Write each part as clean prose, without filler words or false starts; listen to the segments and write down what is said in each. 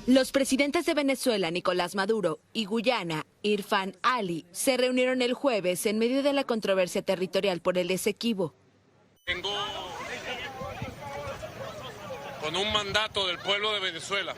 Los presidentes de Venezuela, Nicolás Maduro, y Guyana, Irfan Ali, se reunieron el jueves en medio de la controversia territorial por el Esequibo. Vengo con un mandato del pueblo de Venezuela,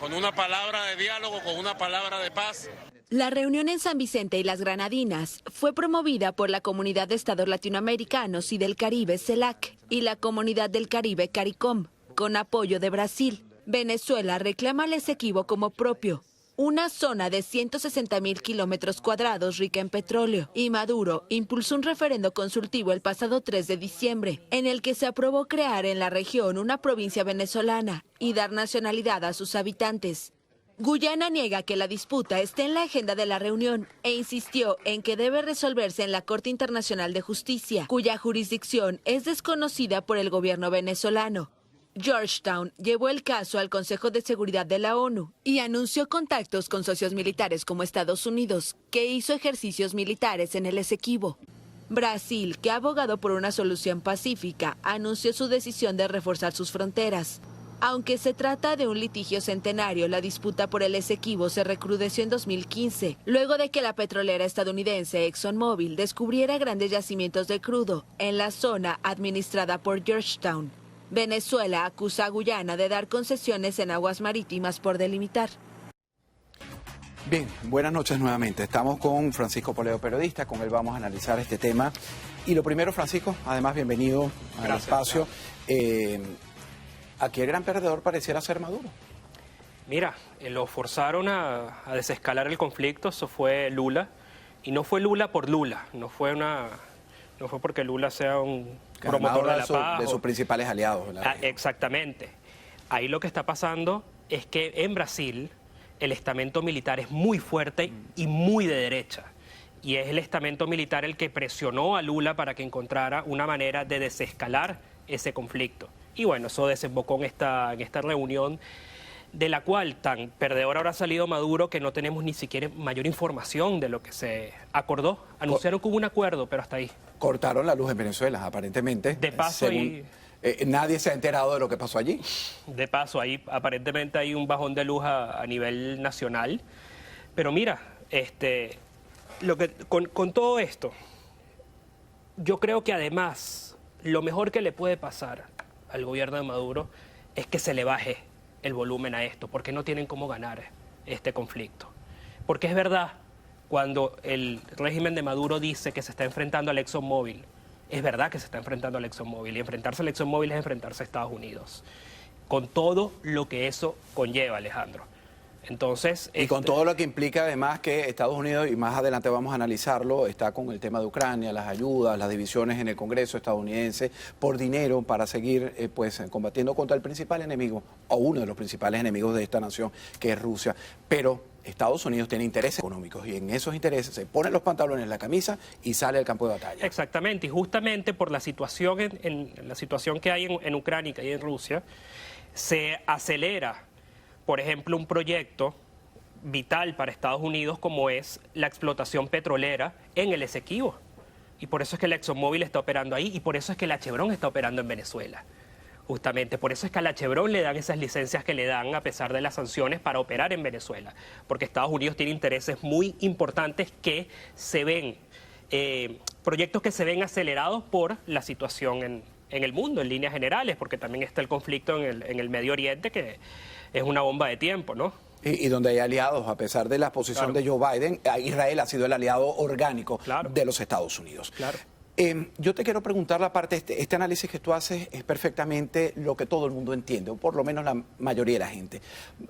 con una palabra de diálogo, con una palabra de paz. La reunión en San Vicente y las Granadinas fue promovida por la Comunidad de Estados Latinoamericanos y del Caribe, CELAC, y la Comunidad del Caribe, CARICOM, con apoyo de Brasil. Venezuela reclama el Esequibo como propio, una zona de 160.000 kilómetros cuadrados rica en petróleo, y Maduro impulsó un referendo consultivo el pasado 3 de diciembre, en el que se aprobó crear en la región una provincia venezolana y dar nacionalidad a sus habitantes. Guyana niega que la disputa esté en la agenda de la reunión e insistió en que debe resolverse en la Corte Internacional de Justicia, cuya jurisdicción es desconocida por el gobierno venezolano. Georgetown llevó el caso al Consejo de Seguridad de la ONU y anunció contactos con socios militares como Estados Unidos, que hizo ejercicios militares en el Esequibo. Brasil, que ha abogado por una solución pacífica, anunció su decisión de reforzar sus fronteras. Aunque se trata de un litigio centenario, la disputa por el Esequibo se recrudeció en 2015, luego de que la petrolera estadounidense ExxonMobil descubriera grandes yacimientos de crudo en la zona administrada por Georgetown. Venezuela acusa a Guyana de dar concesiones en aguas marítimas por delimitar. Bien, buenas noches nuevamente. Estamos con Francisco Poleo, periodista. Con él vamos a analizar este tema. Y lo primero, Francisco, además, bienvenido al espacio. Aquí el gran perdedor pareciera ser Maduro. Mira, lo forzaron a desescalar el conflicto, eso fue Lula. Y no fue Lula por Lula, no fue porque Lula sea un promotor de la paz. De sus principales aliados. Exactamente. Ahí lo que está pasando es que en Brasil el estamento militar es muy fuerte y muy de derecha. Y es el estamento militar el que presionó a Lula para que encontrara una manera de desescalar ese conflicto. Y bueno, eso desembocó en esta reunión, de la cual tan perdedor habrá salido Maduro que no tenemos ni siquiera mayor información de lo que se acordó. Anunciaron que hubo un acuerdo, pero hasta ahí. Cortaron la luz en Venezuela, aparentemente. De paso, nadie se ha enterado de lo que pasó allí. De paso, ahí aparentemente hay un bajón de luz a nivel nacional. Pero mira, con todo esto, yo creo que además lo mejor que le puede pasar al gobierno de Maduro es que se le baje el volumen a esto, porque no tienen cómo ganar este conflicto. Porque es verdad, cuando el régimen de Maduro dice que se está enfrentando al ExxonMobil, es verdad que se está enfrentando al ExxonMobil, y enfrentarse al ExxonMobil es enfrentarse a Estados Unidos, con todo lo que eso conlleva, Alejandro. Entonces, y con todo lo que implica además que Estados Unidos, y más adelante vamos a analizarlo, está con el tema de Ucrania, las ayudas, las divisiones en el Congreso estadounidense por dinero para seguir combatiendo contra el principal enemigo, o uno de los principales enemigos de esta nación, que es Rusia. Pero Estados Unidos tiene intereses económicos y en esos intereses se ponen los pantalones en la camisa y sale al campo de batalla. Exactamente, y justamente por la situación, la situación que hay en Ucrania y en Rusia, se acelera, por ejemplo, un proyecto vital para Estados Unidos como es la explotación petrolera en el Esequibo. Y por eso es que la ExxonMobil está operando ahí y por eso es que la Chevron está operando en Venezuela. Justamente, por eso es que a la Chevron le dan esas licencias que le dan a pesar de las sanciones para operar en Venezuela. Porque Estados Unidos tiene intereses muy importantes que se ven, proyectos que se ven acelerados por la situación en el mundo, en líneas generales, porque también está el conflicto en el Medio Oriente, que es una bomba de tiempo, ¿no? Y donde hay aliados, a pesar de la posición de Joe Biden, Israel ha sido el aliado orgánico de los Estados Unidos. Claro. Yo te quiero preguntar la parte, este análisis que tú haces es perfectamente lo que todo el mundo entiende, o por lo menos la mayoría de la gente.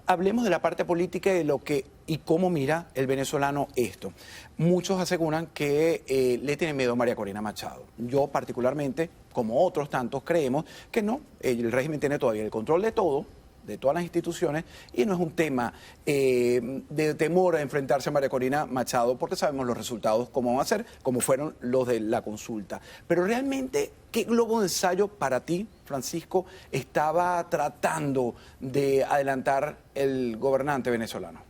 Hablemos de la parte política y de lo que y cómo mira el venezolano esto. Muchos aseguran que le tienen miedo a María Corina Machado. Yo particularmente, como otros tantos, creemos que no, el régimen tiene todavía el control de todo, de todas las instituciones, y no es un tema de temor a enfrentarse a María Corina Machado, porque sabemos los resultados cómo van a ser, como fueron los de la consulta. Pero realmente, ¿qué globo de ensayo para ti, Francisco, estaba tratando de adelantar el gobernante venezolano?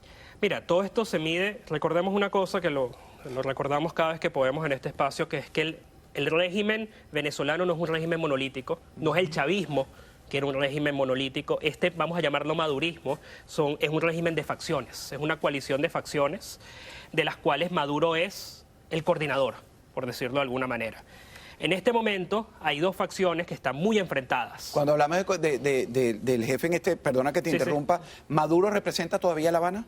Mira, todo esto se mide, recordemos una cosa que lo recordamos cada vez que podemos en este espacio, que es que el régimen venezolano no es un régimen monolítico, no es el chavismo, que era un régimen monolítico. Este, vamos a llamarlo madurismo, es un régimen de facciones, es una coalición de facciones de las cuales Maduro es el coordinador, por decirlo de alguna manera. En este momento hay dos facciones que están muy enfrentadas. Cuando hablamos del jefe en este, perdona que te interrumpa, ¿Maduro representa todavía La Habana?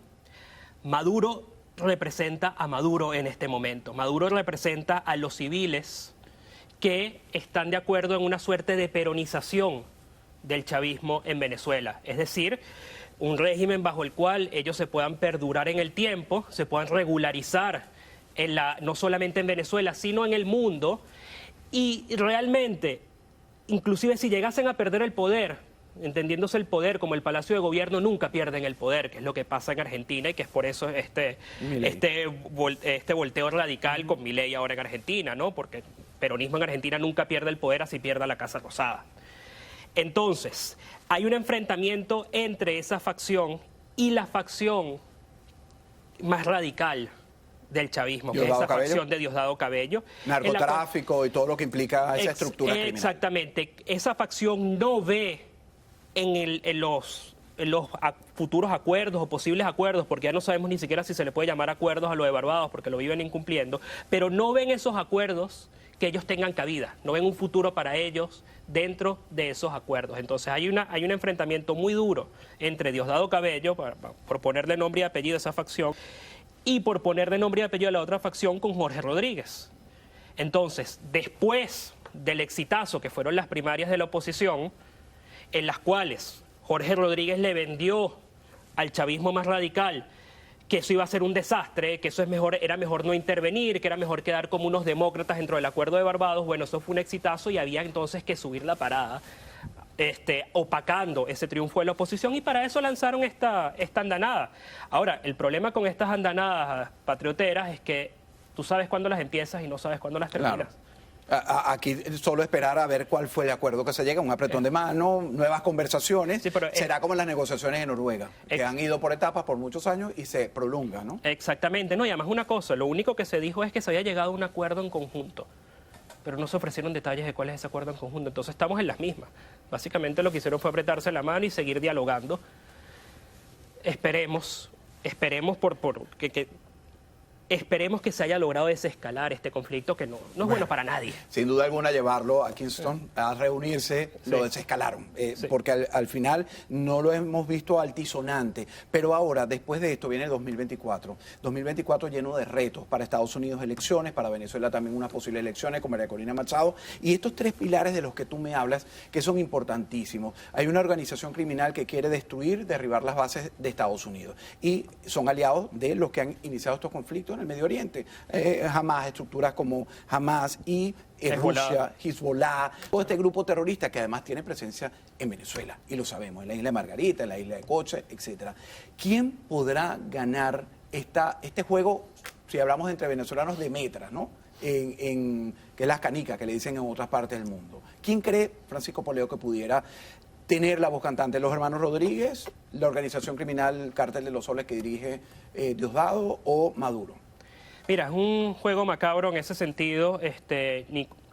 Maduro representa a Maduro en este momento. Maduro representa a los civiles que están de acuerdo en una suerte de peronización del chavismo en Venezuela. Es decir, un régimen bajo el cual ellos se puedan perdurar en el tiempo, se puedan regularizar no solamente en Venezuela, sino en el mundo. Y realmente, inclusive si llegasen a perder el poder, entendiéndose el poder como el Palacio de Gobierno, nunca pierden el poder, que es lo que pasa en Argentina y que es por eso este volteo radical con Milei ahora en Argentina, ¿no? Porque el peronismo en Argentina nunca pierde el poder así pierda la Casa Rosada. Entonces, hay un enfrentamiento entre esa facción y la facción más radical del chavismo, que es esa facción de Diosdado Cabello. Narcotráfico y todo lo que implica esa estructura criminal. Exactamente. Esa facción no ve en los futuros acuerdos o posibles acuerdos, porque ya no sabemos ni siquiera si se le puede llamar acuerdos a lo de Barbados, porque lo viven incumpliendo, pero no ven esos acuerdos que ellos tengan cabida, no ven un futuro para ellos dentro de esos acuerdos. Entonces hay un enfrentamiento muy duro entre Diosdado Cabello, por ponerle nombre y apellido a esa facción, y por ponerle nombre y apellido a la otra facción con Jorge Rodríguez. Entonces, después del exitazo que fueron las primarias de la oposición, en las cuales Jorge Rodríguez le vendió al chavismo más radical que eso iba a ser un desastre, que eso era mejor no intervenir, que era mejor quedar como unos demócratas dentro del Acuerdo de Barbados. Bueno, eso fue un exitazo y había entonces que subir la parada, opacando ese triunfo de la oposición, y para eso lanzaron esta andanada. Ahora, el problema con estas andanadas patrioteras es que tú sabes cuándo las empiezas y no sabes cuándo las terminas. Claro. Aquí solo esperar a ver cuál fue el acuerdo que se llega, un apretón de mano, nuevas conversaciones. Sí, pero será como las negociaciones en Noruega, que han ido por etapas por muchos años y se prolongan, ¿no? Exactamente, no, y además una cosa, lo único que se dijo es que se había llegado a un acuerdo en conjunto, pero no se ofrecieron detalles de cuál es ese acuerdo en conjunto. Entonces estamos en las mismas. Básicamente lo que hicieron fue apretarse la mano y seguir dialogando. Esperemos que se haya logrado desescalar este conflicto, que no es bueno para nadie. Sin duda alguna, llevarlo a Kingston a reunirse, lo desescalaron, porque al final no lo hemos visto altisonante. Pero ahora, después de esto, viene el 2024 lleno de retos para Estados Unidos, elecciones, para Venezuela también unas posibles elecciones con María Corina Machado, y estos tres pilares de los que tú me hablas, que son importantísimos. Hay una organización criminal que quiere derribar las bases de Estados Unidos, y son aliados de los que han iniciado estos conflictos en el Medio Oriente. Hamas, estructuras como Hamas y Rusia, Hezbollah, todo este grupo terrorista que además tiene presencia en Venezuela, y lo sabemos, en la isla de Margarita, en la isla de Coche, etcétera. ¿Quién podrá ganar este juego, si hablamos entre venezolanos, de metras, ¿no? Que es las canicas, que le dicen en otras partes del mundo? ¿Quién cree, Francisco Poleo, que pudiera tener la voz cantante? ¿Los hermanos Rodríguez, la organización criminal Cártel de los Soles que dirige Diosdado, o Maduro? Mira, es un juego macabro en ese sentido.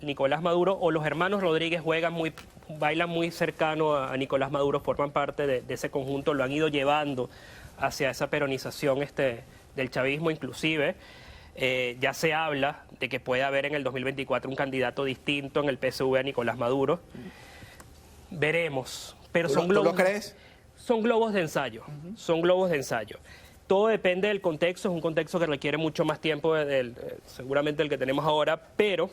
Nicolás Maduro o los hermanos Rodríguez bailan muy cercano a Nicolás Maduro, forman parte de ese conjunto, lo han ido llevando hacia esa peronización del chavismo. Inclusive ya se habla de que puede haber en el 2024 un candidato distinto en el PSV a Nicolás Maduro. Veremos, pero ¿Tú lo crees? Son globos de ensayo, son globos de ensayo. Todo depende del contexto, es un contexto que requiere mucho más tiempo seguramente el que tenemos ahora, pero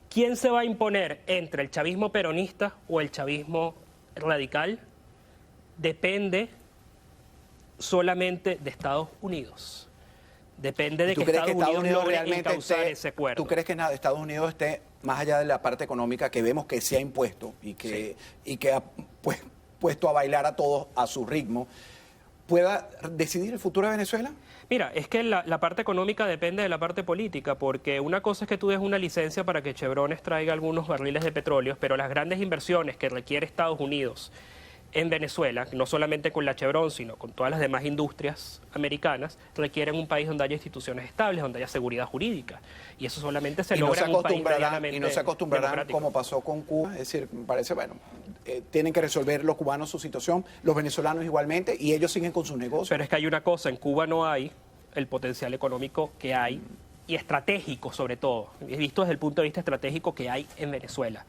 ¿quién se va a imponer entre el chavismo peronista o el chavismo radical? Depende solamente de Estados Unidos. Depende de que Estados Unidos logre encauzar ese acuerdo. ¿Tú crees que Estados Unidos esté más allá de la parte económica que vemos que se ha impuesto y que ha puesto a bailar a todos a su ritmo, pueda decidir el futuro de Venezuela? Mira, es que la parte económica depende de la parte política, porque una cosa es que tú des una licencia para que Chevron extraiga algunos barriles de petróleo, pero las grandes inversiones que requiere Estados Unidos en Venezuela, no solamente con la Chevron, sino con todas las demás industrias americanas, requieren un país donde haya instituciones estables, donde haya seguridad jurídica. Y eso solamente se logra en un país medianamente y no se acostumbrarán democrático. como pasó con Cuba. Es decir, me parece, bueno, tienen que resolver los cubanos su situación, los venezolanos igualmente, y ellos siguen con sus negocios. Pero es que hay una cosa, en Cuba no hay el potencial económico que hay, y estratégico sobre todo, visto desde el punto de vista estratégico que hay en Venezuela.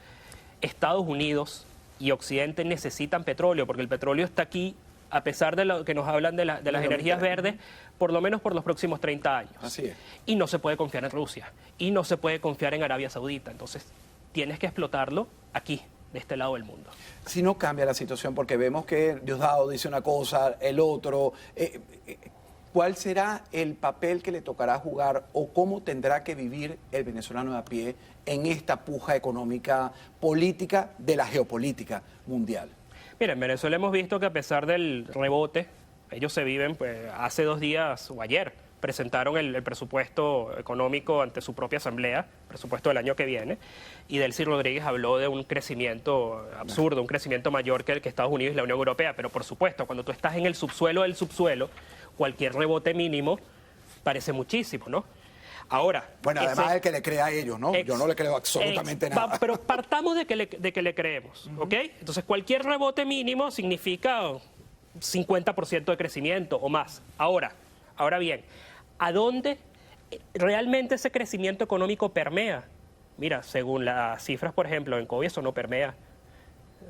Estados Unidos y Occidente necesitan petróleo, porque el petróleo está aquí, a pesar de lo que nos hablan de las energías verdes, por lo menos por los próximos 30 años. Así es. Y no se puede confiar en Rusia, y no se puede confiar en Arabia Saudita. Entonces, tienes que explotarlo aquí, de este lado del mundo. Si no cambia la situación, porque vemos que Diosdado dice una cosa, el otro, ¿cuál será el papel que le tocará jugar o cómo tendrá que vivir el venezolano de a pie en esta puja económica, política de la geopolítica mundial? Mira, en Venezuela hemos visto que a pesar del rebote, ellos se viven, pues hace 2 días o ayer, presentaron el presupuesto económico ante su propia asamblea, presupuesto del año que viene, y Delcy Rodríguez habló de un crecimiento absurdo, un crecimiento mayor que el que Estados Unidos y la Unión Europea. Pero por supuesto, cuando tú estás en el subsuelo del subsuelo, cualquier rebote mínimo parece muchísimo, ¿no? Ahora... Bueno, además el que le crea a ellos, ¿no? Yo no le creo absolutamente nada. Pero partamos de que le creemos, ¿ok? Entonces, cualquier rebote mínimo significa 50% de crecimiento o más. Ahora bien, ¿a dónde realmente ese crecimiento económico permea? Mira, según las cifras, por ejemplo, en COVID eso no permea.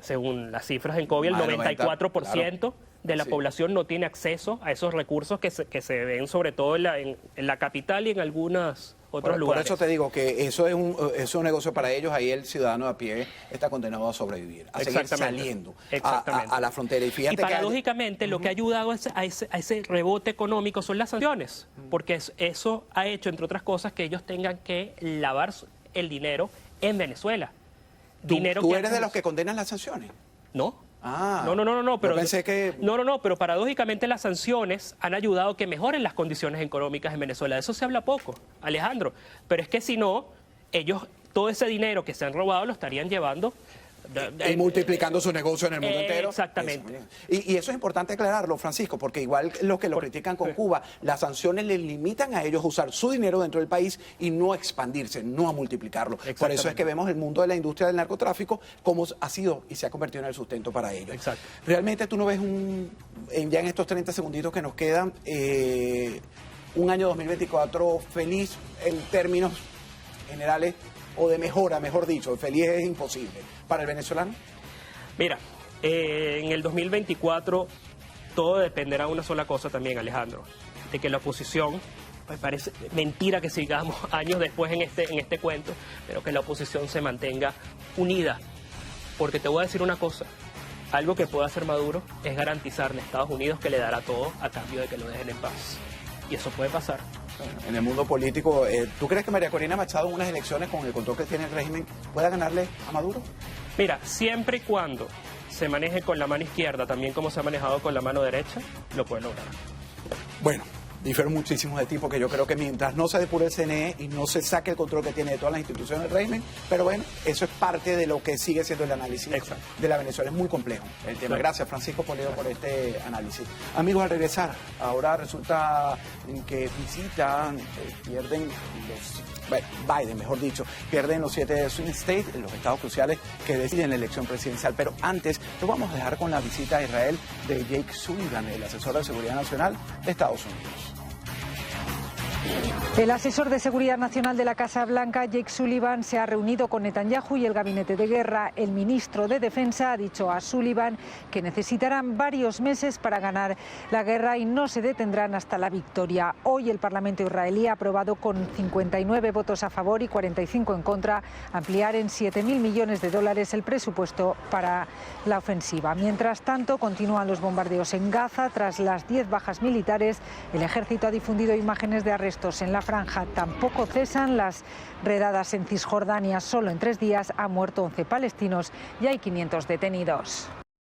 Según las cifras en COVID, el 94% de la población no tiene acceso a esos recursos que se ven sobre todo en la capital y en algunos otros lugares. Por eso te digo que eso es un negocio para ellos. Ahí el ciudadano a pie está condenado a sobrevivir, a seguir saliendo a la frontera. Y fíjate paradójicamente lo que ha ayudado a ese rebote económico son las sanciones, porque eso ha hecho, entre otras cosas, que ellos tengan que lavar el dinero en Venezuela. ¿Tú eres de los que condenan las sanciones? No. Ah, no, pero yo pensé que... No, pero paradójicamente las sanciones han ayudado a que mejoren las condiciones económicas en Venezuela. De eso se habla poco, Alejandro. Pero es que si no, ellos todo ese dinero que se han robado lo estarían llevando... Y multiplicando su negocio en el mundo entero. Exactamente. Y eso es importante aclararlo, Francisco, porque igual los que lo critican con Cuba, las sanciones les limitan a ellos usar su dinero dentro del país y no a expandirse, no a multiplicarlo. Por eso es que vemos el mundo de la industria del narcotráfico como ha sido y se ha convertido en el sustento para ellos. Exacto. Realmente tú no ves ya en estos 30 segunditos que nos quedan, un año 2024 feliz en términos generales, o de mejora, mejor dicho, feliz es imposible. ¿Para el venezolano? Mira, en el 2024 todo dependerá de una sola cosa también, Alejandro, de que la oposición, pues parece mentira que sigamos años después en este cuento, pero que la oposición se mantenga unida. Porque te voy a decir una cosa, algo que puede hacer Maduro es garantizarle a Estados Unidos que le dará todo a cambio de que lo dejen en paz. Y eso puede pasar. En el mundo político, ¿tú crees que María Corina Machado en unas elecciones con el control que tiene el régimen pueda ganarle a Maduro? Mira, siempre y cuando se maneje con la mano izquierda, también como se ha manejado con la mano derecha, lo puede lograr. Bueno, difiero muchísimo de ti porque yo creo que mientras no se depure el CNE y no se saque el control que tiene de todas las instituciones del régimen, pero bueno, eso es parte de lo que sigue siendo el análisis de la Venezuela. Es muy complejo el tema. Gracias, Francisco Poleo, por este análisis. Amigos, al regresar, ahora resulta que pierden Biden, mejor dicho, pierden los 7 swing states, los estados cruciales que deciden la elección presidencial. Pero antes, lo vamos a dejar con la visita a Israel de Jake Sullivan, el asesor de seguridad nacional de Estados Unidos. El asesor de Seguridad Nacional de la Casa Blanca, Jake Sullivan, se ha reunido con Netanyahu y el gabinete de guerra. El ministro de Defensa ha dicho a Sullivan que necesitarán varios meses para ganar la guerra y no se detendrán hasta la victoria. Hoy el Parlamento israelí ha aprobado con 59 votos a favor y 45 en contra ampliar en $7.000 millones el presupuesto para la ofensiva. Mientras tanto, continúan los bombardeos en Gaza. Tras las 10 bajas militares, el ejército ha difundido imágenes de arrestos en la franja. Tampoco cesan las redadas en Cisjordania. Solo en 3 días han muerto 11 palestinos y hay 500 detenidos.